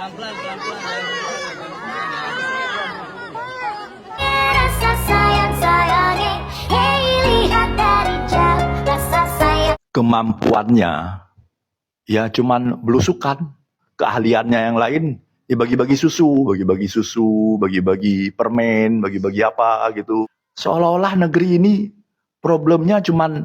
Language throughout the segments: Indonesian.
Pelan-pelan, pelan-pelan. Rasa sayang-sayangi, hey lihat dari jauh, rasa sayang. Kemampuannya ya cuman belusukan, keahliannya yang lain ya bagi-bagi susu, bagi-bagi permen, bagi-bagi apa gitu. Seolah-olah negeri ini problemnya cuman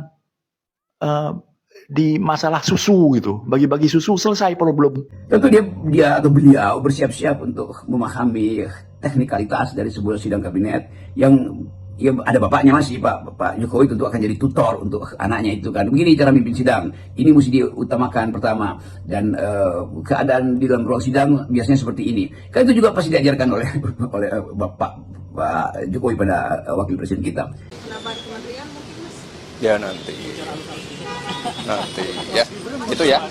di masalah susu gitu, bagi-bagi susu selesai problem. Tentu dia atau beliau bersiap-siap untuk memahami teknikalitas dari sebuah sidang kabinet yang ya ada bapaknya masih Pak Jokowi tentu akan jadi tutor untuk anaknya itu kan. Begini cara mimpin sidang. Ini mesti diutamakan pertama dan keadaan di dalam ruang sidang biasanya seperti ini. Kan itu juga pasti diajarkan oleh Pak Jokowi pada wakil presiden kita. Ya nanti ya itu ya.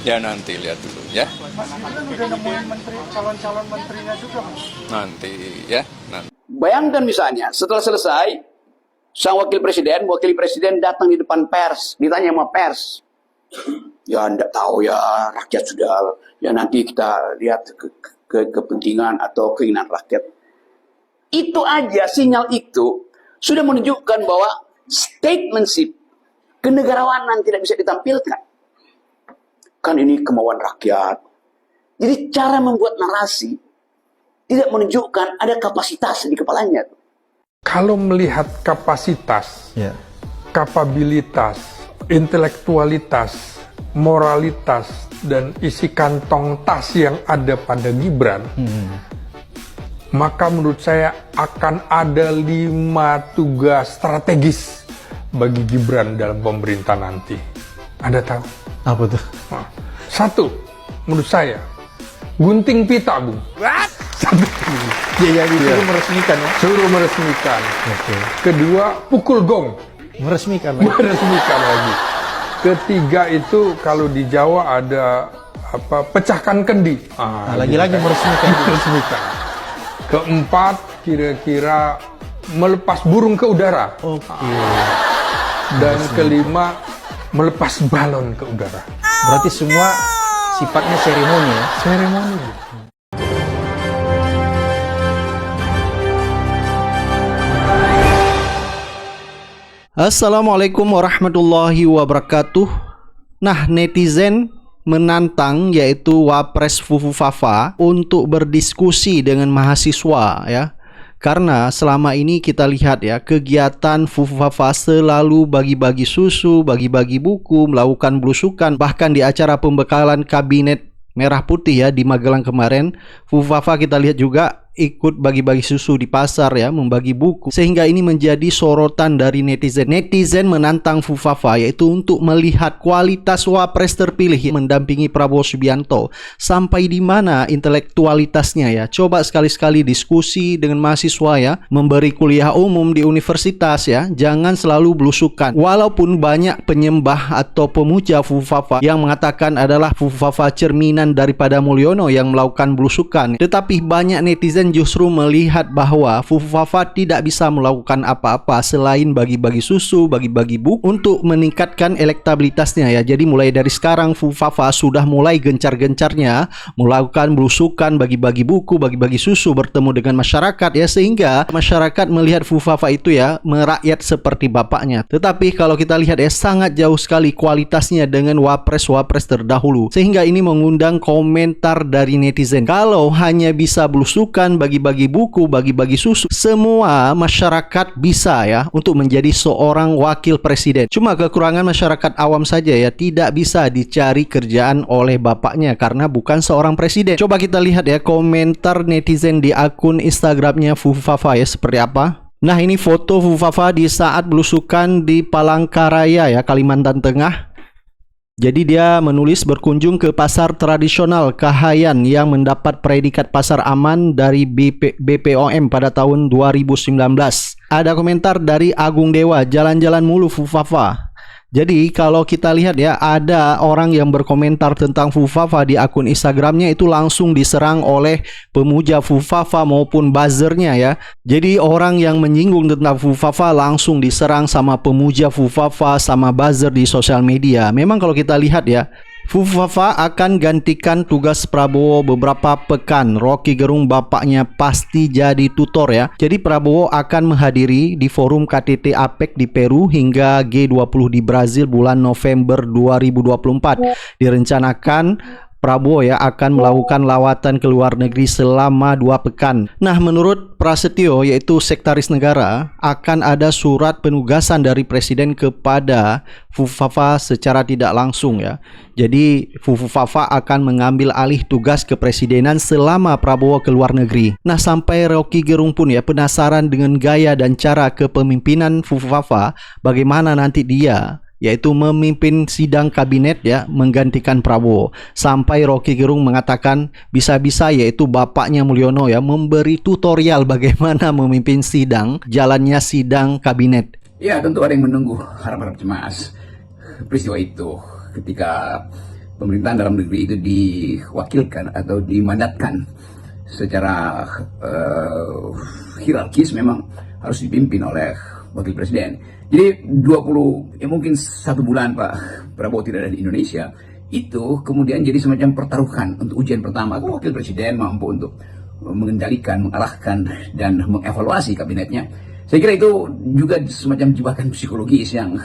Ya nanti lihat dulu ya. Udah nemuin calon-calon menterinya juga, Mas. Nanti ya. Nanti. Bayangkan misalnya setelah selesai sang wakil presiden datang di depan pers, ditanya sama pers. Ya enggak tahu ya, rakyat sudah ya nanti kita lihat kepentingan atau keinginan rakyat. Itu aja, sinyal itu sudah menunjukkan bahwa statementship, kenegarawanan tidak bisa ditampilkan. Kan ini kemauan rakyat. Jadi cara membuat narasi tidak menunjukkan ada kapasitas di kepalanya. Kalau melihat kapasitas, kapabilitas, intelektualitas, moralitas, dan isi kantong tas yang ada pada Gibran, maka menurut saya akan ada 5 tugas strategis bagi Gibran dalam pemerintahan nanti. Anda tahu? Apa tuh? Nah, 1, menurut saya, gunting pita, Bung. Satu. Ya, disuruh meresmikan ya? Suruh meresmikan. Oke. Kedua, pukul gong. Meresmikan lagi. Meresmikan lagi. Ketiga itu kalau di Jawa ada apa? Pecahkan kendi. Lagi-lagi meresmikan. Meresmikan. Keempat, kira-kira melepas burung ke udara. Oke. Dan kelima, melepas balon ke udara. Berarti semua sifatnya seremoni ya? Seremoni. Assalamualaikum warahmatullahi wabarakatuh. Nah, netizen menantang yaitu Wapres Fufu Fafa untuk berdiskusi dengan mahasiswa ya. Karena selama ini kita lihat ya, kegiatan Fufu Fafa selalu bagi-bagi susu, bagi-bagi buku, melakukan belusukan. Bahkan di acara pembekalan kabinet Merah Putih ya di Magelang kemarin, Fufu Fafa kita lihat juga ikut bagi-bagi susu di pasar ya, membagi buku, sehingga ini menjadi sorotan dari netizen. Netizen menantang Fufu Fafa yaitu untuk melihat kualitas wapres terpilih yang mendampingi Prabowo Subianto sampai di mana intelektualitasnya ya. Coba sekali-sekali diskusi dengan mahasiswa ya, memberi kuliah umum di universitas ya, jangan selalu belusukan. Walaupun banyak penyembah atau pemuja Fufu Fafa yang mengatakan adalah Fufu Fafa cerminan daripada Mulyono yang melakukan belusukan, tetapi banyak netizen justru melihat bahwa Fufu Fafa tidak bisa melakukan apa-apa selain bagi-bagi susu, bagi-bagi buku untuk meningkatkan elektabilitasnya ya. Jadi mulai dari sekarang Fufu Fafa sudah mulai gencar-gencarnya melakukan belusukan, bagi-bagi buku, bagi-bagi susu, bertemu dengan masyarakat ya, sehingga masyarakat melihat Fufu Fafa itu ya merakyat seperti bapaknya. Tetapi kalau kita lihat ya, sangat jauh sekali kualitasnya dengan wapres-wapres terdahulu, sehingga ini mengundang komentar dari netizen. Kalau hanya bisa belusukan, bagi-bagi buku, bagi-bagi susu, semua masyarakat bisa ya untuk menjadi seorang wakil presiden. Cuma kekurangan masyarakat awam saja ya, tidak bisa dicari kerjaan oleh bapaknya karena bukan seorang presiden. Coba kita lihat ya komentar netizen di akun Instagramnya Fufu Fafa ya, seperti apa. Nah, ini foto Fufu Fafa di saat belusukan di Palangkaraya ya, Kalimantan Tengah. Jadi dia menulis berkunjung ke pasar tradisional Kahayan yang mendapat predikat pasar aman dari BPOM pada tahun 2019. Ada komentar dari Agung Dewa, jalan-jalan mulu Fufu Fafa. Jadi kalau kita lihat ya, ada orang yang berkomentar tentang Fufafa di akun Instagramnya itu langsung diserang oleh pemuja Fufafa maupun buzzernya ya. Jadi orang yang menyinggung tentang Fufafa langsung diserang sama pemuja Fufafa sama buzzer di sosial media. Memang kalau kita lihat ya, Fufafa akan gantikan tugas Prabowo beberapa pekan. Rocky Gerung bapaknya pasti jadi tutor ya. Jadi Prabowo akan menghadiri di forum KTT APEC di Peru hingga G20 di Brazil bulan November 2024. Direncanakan Prabowo ya akan melakukan lawatan ke luar negeri selama 2 pekan. Nah, menurut Prasetyo yaitu Sekretaris Negara, akan ada surat penugasan dari Presiden kepada Fufafa secara tidak langsung ya. Jadi Fufafa akan mengambil alih tugas kepresidenan selama Prabowo ke luar negeri. Nah, sampai Rocky Gerung pun ya penasaran dengan gaya dan cara kepemimpinan Fufafa, bagaimana nanti dia yaitu memimpin sidang kabinet ya menggantikan Prabowo. Sampai Rocky Gerung mengatakan bisa-bisa yaitu bapaknya Mulyono ya memberi tutorial bagaimana memimpin sidang, jalannya sidang kabinet. Ya, tentu ada yang menunggu harap-harap cemas peristiwa itu ketika pemerintahan dalam negeri itu diwakilkan atau dimandatkan secara hierarkis, memang harus dipimpin oleh wakil presiden. Jadi mungkin 1 bulan Pak Prabowo tidak ada di Indonesia, itu kemudian jadi semacam pertaruhan untuk ujian pertama. Kalau wakil presiden mampu untuk mengendalikan, mengarahkan, dan mengevaluasi kabinetnya, saya kira itu juga semacam jebakan psikologis yang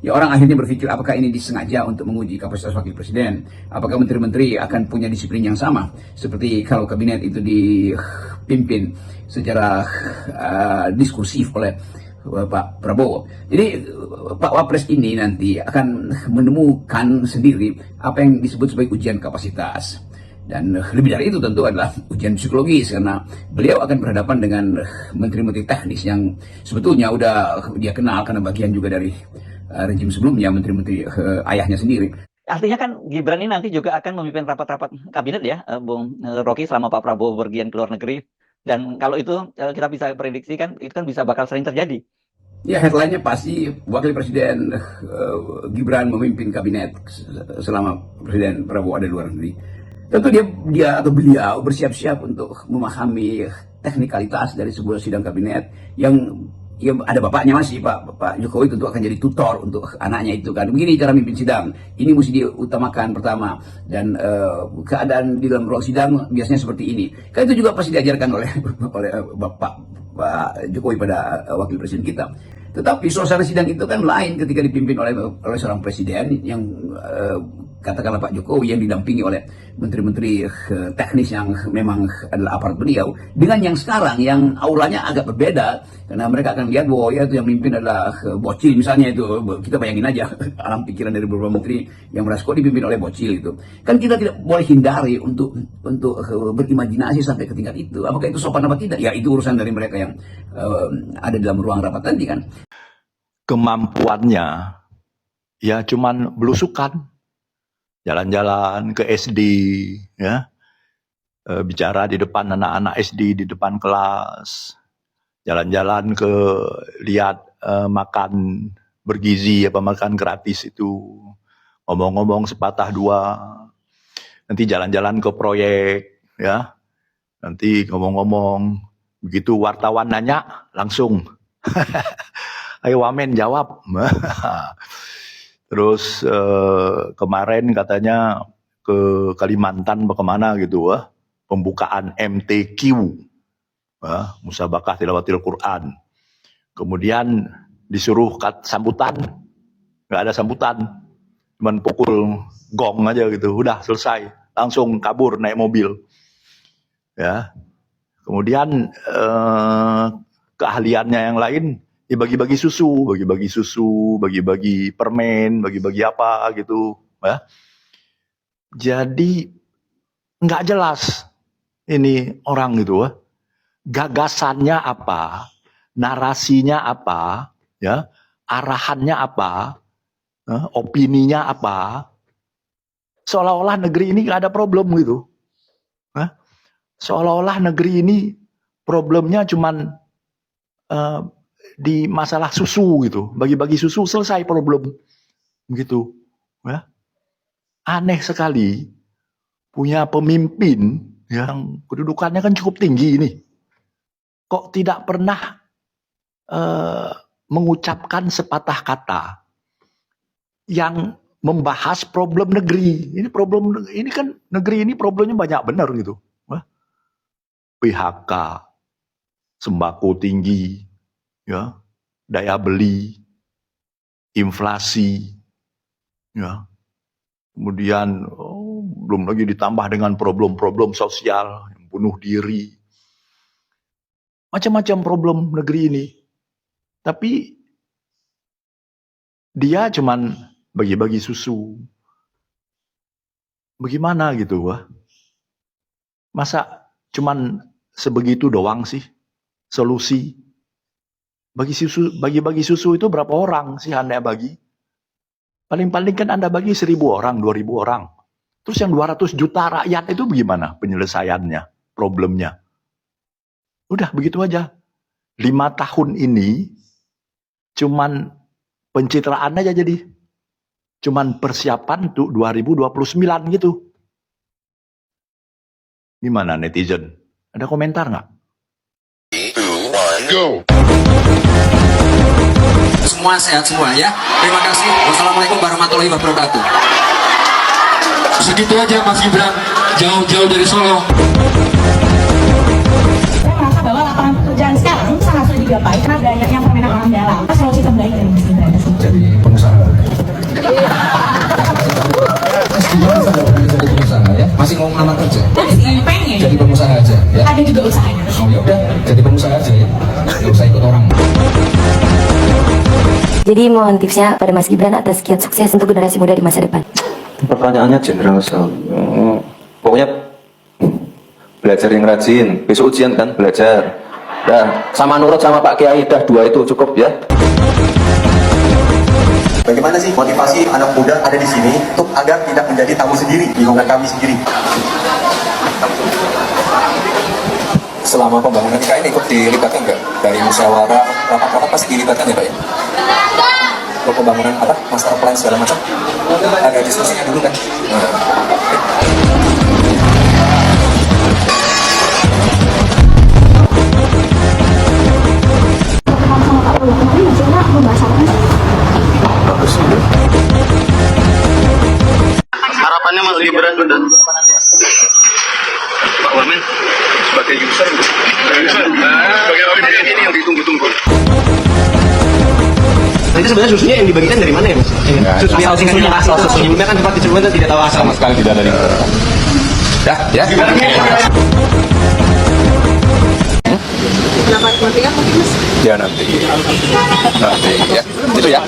ya orang akhirnya berpikir apakah ini disengaja untuk menguji kapasitas wakil presiden, apakah menteri-menteri akan punya disiplin yang sama seperti kalau kabinet itu dipimpin secara diskursif oleh Pak Prabowo. Jadi Pak Wapres ini nanti akan menemukan sendiri apa yang disebut sebagai ujian kapasitas. Dan lebih dari itu tentu adalah ujian psikologis, karena beliau akan berhadapan dengan menteri-menteri teknis yang sebetulnya udah dia kenal karena bagian juga dari rejim sebelumnya, menteri-menteri ayahnya sendiri. Artinya kan Gibran ini nanti juga akan memimpin rapat-rapat kabinet ya, Bung Rocky, selama Pak Prabowo berpergian ke luar negeri. Dan kalau itu kita bisa prediksikan, itu kan bisa bakal sering terjadi. Ya, headline-nya pasti Wakil Presiden Gibran memimpin kabinet selama Presiden Prabowo ada di luar negeri. Tentu dia atau beliau bersiap-siap untuk memahami teknikalitas dari sebuah sidang kabinet yang ya ada bapaknya masih, Pak Jokowi tentu akan jadi tutor untuk anaknya itu kan. Begini cara memimpin sidang, ini mesti diutamakan pertama, dan keadaan di dalam ruang sidang biasanya seperti ini. Kan itu juga pasti diajarkan oleh Pak Jokowi pada wakil presiden kita. Tetapi suasana sidang itu kan lain ketika dipimpin oleh seorang presiden yang katakanlah Pak Jokowi yang didampingi oleh menteri-menteri teknis yang memang adalah aparat beliau, dengan yang sekarang yang aulanya agak berbeda, karena mereka akan lihat bahwa ya itu yang mimpin adalah bocil misalnya. Itu kita bayangin aja alam pikiran dari beberapa menteri yang merasa kok dipimpin oleh bocil itu. Kan kita tidak boleh hindari untuk berimajinasi sampai ke tingkat itu. Apakah itu sopan apa tidak? Ya itu urusan dari mereka yang ada dalam ruang rapat tadi kan. Kemampuannya ya cuman belusukan, jalan-jalan ke SD ya, bicara di depan anak-anak SD di depan kelas, jalan-jalan ke lihat makan bergizi apa makan gratis itu, ngomong-ngomong sepatah dua, nanti jalan-jalan ke proyek ya, nanti ngomong-ngomong begitu wartawan nanya langsung ayo wamen jawab. Terus kemarin katanya ke Kalimantan bagaimana gitu, pembukaan MTQ, Musabakah Tilawatil Quran. Kemudian disuruh sambutan, nggak ada sambutan, cuman pukul gong aja gitu, udah selesai, langsung kabur naik mobil. Ya, kemudian keahliannya yang lain, ya bagi-bagi susu, bagi-bagi permen, bagi-bagi apa gitu, ya. Jadi nggak jelas ini orang gitu, gagasannya apa, narasinya apa, ya, arahannya apa, opininya apa, seolah-olah negeri ini nggak ada problem gitu, seolah-olah negeri ini problemnya cuman di masalah susu gitu, bagi-bagi susu selesai problem gitu, ya. Aneh sekali punya pemimpin yang kedudukannya kan cukup tinggi ini, kok tidak pernah mengucapkan sepatah kata yang membahas problem negeri. Ini kan negeri ini problemnya banyak benar gitu. PHK, sembako tinggi, ya, daya beli, inflasi, ya, kemudian belum lagi ditambah dengan problem-problem sosial, bunuh diri, macam-macam problem negeri ini. Tapi dia cuman bagi-bagi susu. Bagaimana gitu, wah? Masa cuman sebegitu doang sih solusi? Bagi-bagi susu itu berapa orang sih Anda bagi? Paling-paling kan Anda bagi 1.000 orang, 2.000 orang. Terus yang 200 juta rakyat itu bagaimana penyelesaiannya, problemnya? Udah begitu aja. 5 tahun ini cuman pencitraan aja jadi. Cuman persiapan tuh 2029 gitu. Gimana netizen? Ada komentar nggak? Semua sehat semua ya. Terima kasih. Wassalamualaikum warahmatullahi wabarakatuh. Segitu aja Mas Gibran. Jauh-jauh dari Solo. Saya merasa bahwa lapangan pekerjaan sekarang sangat sulit digapai karena banyaknya permintaan orang dalam. Apa solusi terbaik dari Mas Gibran? Jadi pengusaha. Mas Gibran jadi pengusaha ya. Masih mau melamar kerja? Masih pengen. Jadi pengusaha aja ya. Ada juga usahanya. Oh ya udah, jadi pengusaha aja ya. Nggak usah ikut orang. Jadi mohon tipsnya pada Mas Gibran atas kiat sukses untuk generasi muda di masa depan. Pertanyaannya general sekali. Pokoknya belajar yang rajin. Besok ujian kan, belajar. Nah, sama nurut sama Pak Kiai, dah 2 itu cukup ya. Bagaimana sih motivasi anak muda ada di sini untuk agar tidak menjadi tamu sendiri di lingkungan kami sendiri? Selama pembangunan IKN ikut dilibatkan nggak? Dari musyawarah, rapat-rapat pasti dilibatkan ya Pak ya? Untuk pembangunan apa, master plan segala macam, ada diskusinya dulu kan? Bagus juga. Harapannya Mas Gibran dan Pak Wamen sebagai user, sebagai orang ini yang ditunggu-tunggu. Nanti sebenarnya susunya yang dibagikan dari mana ya Mas? Susunya asal susunya kan sempat disebutkan tidak tahu asal. Sama sekali tidak dari. Dah, ya. Pendapat keluarga mungkin Mas? Ya nanti ya. Itu ya.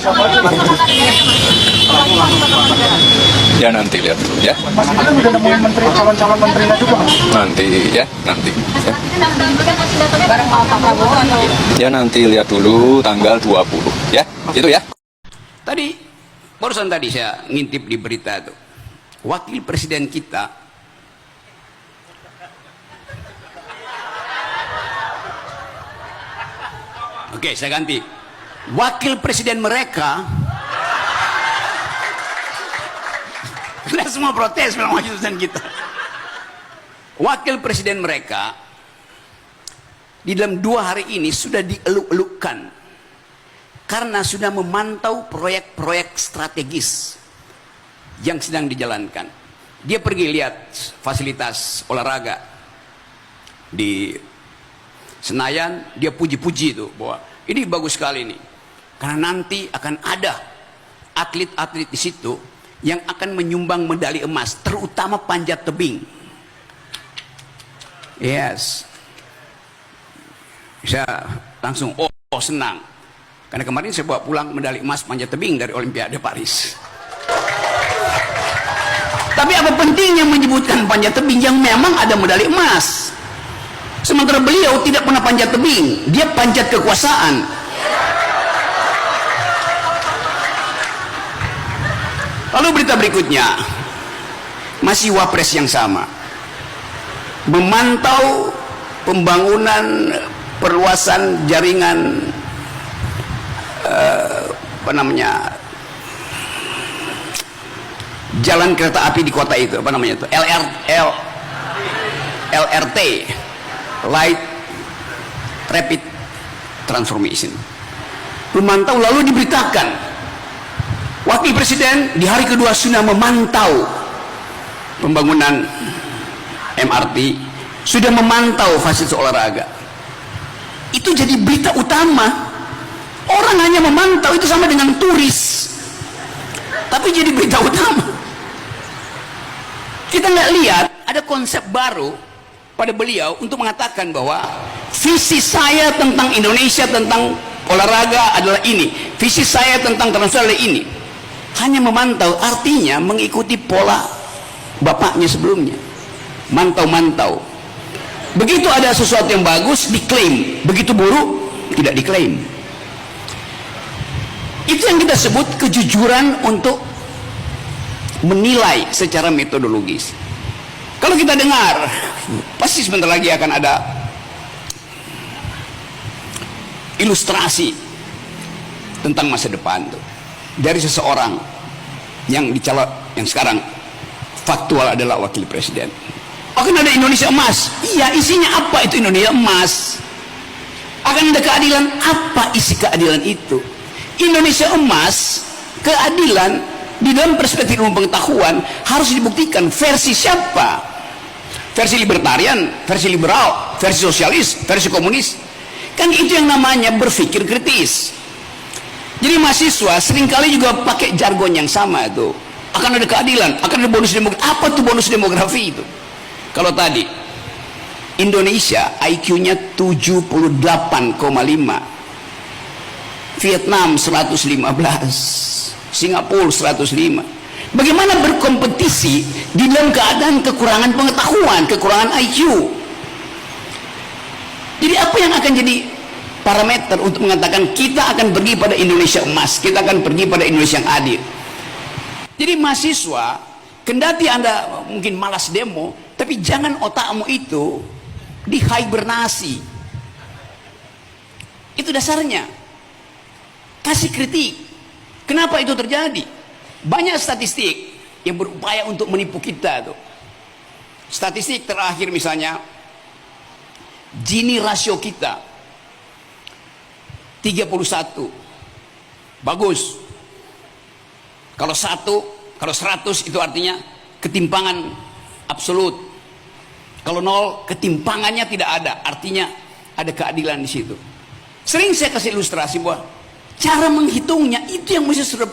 Ya nanti lihat dulu ya. Mas Gibran udah nemuin menteri, calon-calon menterinya juga Mas? Nanti ya, nanti. Ya. Bareng sama Pak Prabowo atau? Ya nanti lihat dulu tanggal 20 ya. Itu ya. Tadi, barusan tadi saya ngintip di berita itu. Wakil presiden kita Oke, saya ganti. Wakil presiden mereka karena semua protes bilang wakil presiden kita. Wakil presiden mereka di dalam 2 hari ini sudah dieluk-elukkan karena sudah memantau proyek-proyek strategis yang sedang dijalankan. Dia pergi lihat fasilitas olahraga di Senayan, dia puji-puji itu bahwa ini bagus sekali nih, karena nanti akan ada atlet-atlet di situ yang akan menyumbang medali emas, terutama panjat tebing. Yes, saya langsung senang, karena kemarin saya bawa pulang medali emas panjat tebing dari Olimpiade Paris. Tapi apa pentingnya menyebutkan panjat tebing yang memang ada medali emas? Sementara beliau tidak pernah panjat tebing, dia panjat kekuasaan. Lalu berita berikutnya, masih wapres yang sama, memantau pembangunan perluasan jaringan apa namanya, jalan kereta api di kota itu, apa namanya itu, LRT, Light Rapid Transformation. Memantau, lalu diberitakan wakil presiden di hari kedua sudah memantau pembangunan MRT, sudah memantau fasilitas olahraga. Itu jadi berita utama. Orang hanya memantau, itu sama dengan turis, tapi jadi berita utama. Kita nggak lihat ada konsep baru pada beliau untuk mengatakan bahwa visi saya tentang Indonesia, tentang olahraga adalah ini, visi saya tentang transnasional adalah ini. Hanya memantau, artinya mengikuti pola bapaknya sebelumnya, mantau-mantau. Begitu ada sesuatu yang bagus diklaim, begitu buruk tidak diklaim. Itu yang kita sebut kejujuran untuk menilai secara metodologis. Kalau kita dengar, pasti sebentar lagi akan ada ilustrasi tentang masa depan tuh dari seseorang yang dicalon, yang sekarang faktual adalah wakil presiden. Akan ada Indonesia emas. Iya, isinya apa itu Indonesia emas? Akan ada keadilan. Apa isi keadilan itu? Indonesia emas, keadilan di dalam perspektif ilmu pengetahuan harus dibuktikan. Versi siapa? Versi libertarian, versi liberal, versi sosialis, versi komunis. Kan itu yang namanya berpikir kritis. Jadi mahasiswa seringkali juga pakai jargon yang sama itu. Akan ada keadilan, akan ada bonus demografi. Apa tuh bonus demografi itu? Kalau tadi Indonesia IQ-nya 78,5, Vietnam 115, Singapura 105. Bagaimana berkompetisi di dalam keadaan kekurangan pengetahuan, kekurangan IQ? Jadi apa yang akan jadi parameter untuk mengatakan kita akan pergi pada Indonesia emas, kita akan pergi pada Indonesia yang adil? Jadi mahasiswa, kendati Anda mungkin malas demo, tapi jangan otakmu itu dihibernasi. Itu dasarnya. Kasih kritik. Kenapa itu terjadi? Banyak statistik yang berupaya untuk menipu kita tuh. Statistik terakhir misalnya, Gini rasio kita 31. Bagus. Kalau 100 itu artinya ketimpangan absolut. Kalau 0, ketimpangannya tidak ada, artinya ada keadilan di situ. Sering saya kasih ilustrasi bahwa cara menghitungnya itu yang mesti sudah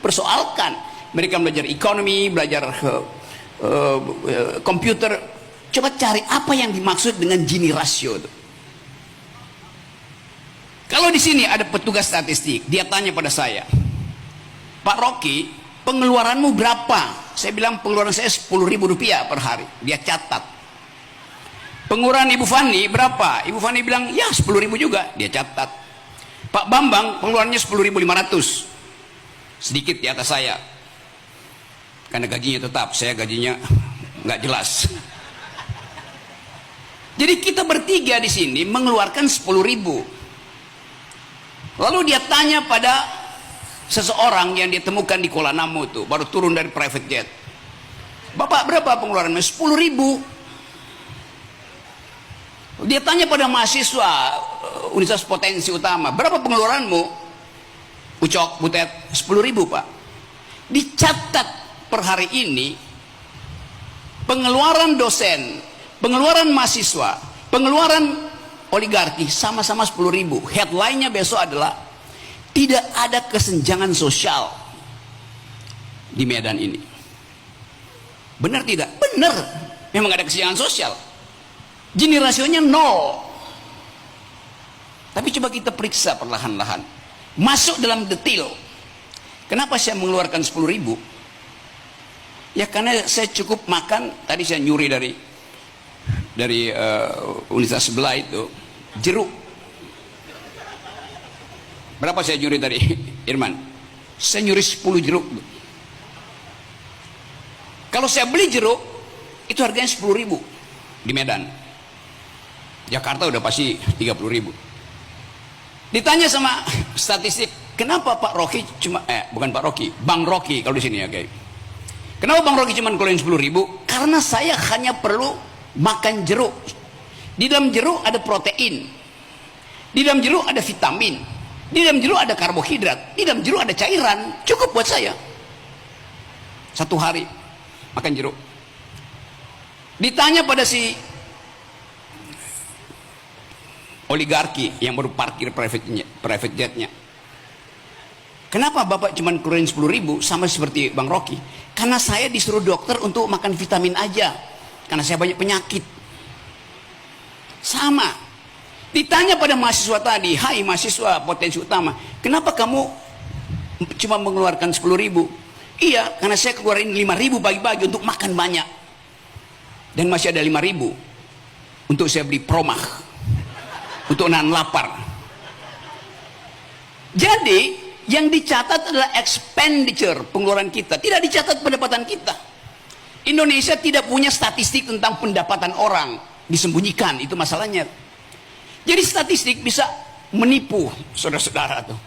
persoalkan. Mereka belajar ekonomi, belajar komputer. Coba cari apa yang dimaksud dengan Gini rasio itu. Kalau di sini ada petugas statistik, dia tanya pada saya, Pak Rocky, pengeluaranmu berapa? Saya bilang pengeluaran saya Rp10.000 per hari. Dia catat. Pengeluaran Ibu Fani berapa? Ibu Fani bilang ya 10.000 juga. Dia catat. Pak Bambang pengeluarannya 10.500. Sedikit di atas saya. Karena gajinya tetap, saya gajinya nggak jelas. Jadi kita bertiga di sini mengeluarkan 10.000. Lalu dia tanya pada seseorang yang dia temukan di Kuala Namu tuh, baru turun dari private jet. Bapak berapa pengeluarannya? 10.000. Dia tanya pada mahasiswa Universitas Potensi Utama, berapa pengeluaranmu? Ucok, Butet, 10.000 Pak. Dicatat per hari ini, pengeluaran dosen, pengeluaran mahasiswa, pengeluaran oligarki sama-sama 10.000. Headline-nya besok adalah tidak ada kesenjangan sosial di Medan ini. Benar tidak? Benar. Memang ada kesenjangan sosial. Gini rasionya 0. Tapi coba kita periksa perlahan-lahan. Masuk dalam detail. Kenapa saya mengeluarkan 10.000? Ya karena saya cukup makan. Tadi saya nyuri dari universitas sebelah itu jeruk. Berapa saya nyuri dari Irman? Saya nyuri 10 jeruk. Kalau saya beli jeruk itu harganya 10.000 di Medan. Jakarta udah pasti 30.000. Ditanya sama statistik kenapa Pak Rocky cuma bukan Pak Rocky, Bang Rocky kalau di sini, oke. Kenapa Bang Rocky cuma keluarin 10.000? Karena saya hanya perlu makan jeruk. Di dalam jeruk ada protein. Di dalam jeruk ada vitamin. Di dalam jeruk ada karbohidrat. Di dalam jeruk ada cairan. Cukup buat saya. 1 hari makan jeruk. Ditanya pada si oligarki yang baru parkir private jetnya, kenapa Bapak cuma keluarin 10.000 sama seperti Bang Rocky? Karena saya disuruh dokter untuk makan vitamin aja. Karena saya banyak penyakit. Sama. Ditanya pada mahasiswa tadi, hai mahasiswa potensi utama, kenapa kamu cuma mengeluarkan 10.000? Iya, karena saya keluarin 5.000 pagi-pagi untuk makan banyak. Dan masih ada 5.000 untuk saya beli promah. Untuk nahan lapar. Jadi yang dicatat adalah expenditure, pengeluaran kita. Tidak dicatat pendapatan kita. Indonesia tidak punya statistik tentang pendapatan orang. Disembunyikan, itu masalahnya. Jadi statistik bisa menipu saudara-saudara tuh.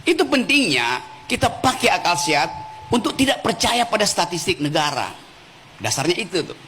Itu pentingnya kita pakai akal sehat untuk tidak percaya pada statistik negara. Dasarnya itu tuh.